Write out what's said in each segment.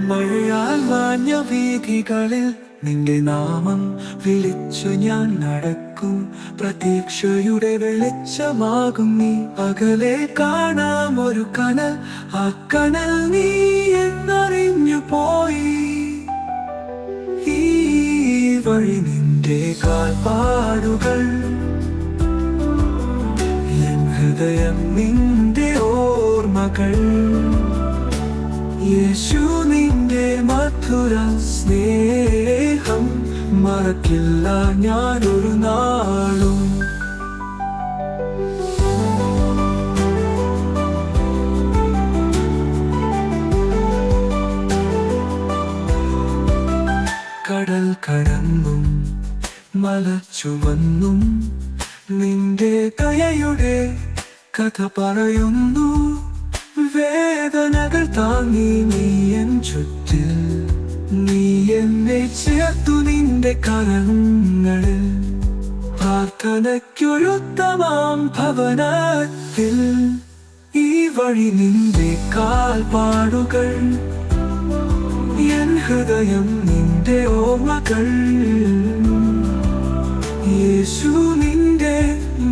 മഴയാൽ മാഞ്ഞ വീഥികളിൽ നിന്റെ നാമം വിളിച്ചു ഞാൻ നടക്കും. പ്രതീക്ഷയുടെ വെളിച്ചമാകും നീ. അകലെ കാണാം ഒരു കനൽ, ആ കനൽ നീ എന്നറിഞ്ഞു പോയി. ഈ വഴി നിന്റെ കാൽപ്പാടുകൾ, എൻ ഹൃദയം നിന്റെ ഓർമ്മകൾ. യേശു നിന്റെ മധുര സ്നേഹം മറക്കില്ല ഞാനൊരു നാളും. കടൽ കടന്നും മല ചുവന്നും നിന്റെ ദയയുടെ കഥ പറയുന്നു. വേദനകൾ താങ്ങി നീ എൻ ചുറ്റിൽ, നീ എന്നെ ചേർത്തു നിന്റെ കരങ്ങളിൽ. പ്രാർത്ഥനയ്ക്കൊരുത്തമാം ഭവനത്തിൽ ഈ വഴി നിന്റെ കാൽപ്പാടുകൾ, എൻ ഹൃദയം നിന്റെ ഓർമ്മകൾ. യേശു നിന്റെ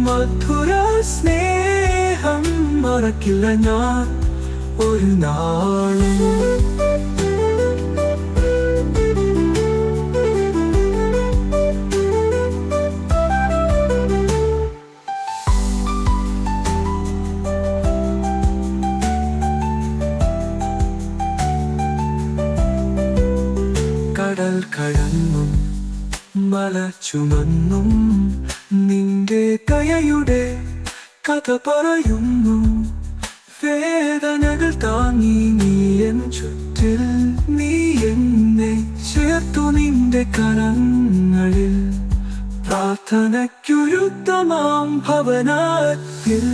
മധുര സ്നേഹം മറക്കില്ല ഞാൻ ഒരു നാളും. കടൽ കടന്നും മല ചുമന്നും നിന്റെ ദയയുടെ കഥ പറയുന്നു. വേദനകൾ താങ്ങി നീ എൻ ചുറ്റിൽ, നീ എന്നെ ചേർത്തു നിന്റെ കരങ്ങളിൽ. പ്രാർത്ഥനയ്ക്കൊരുത്തമാം ഭവനത്തിൽ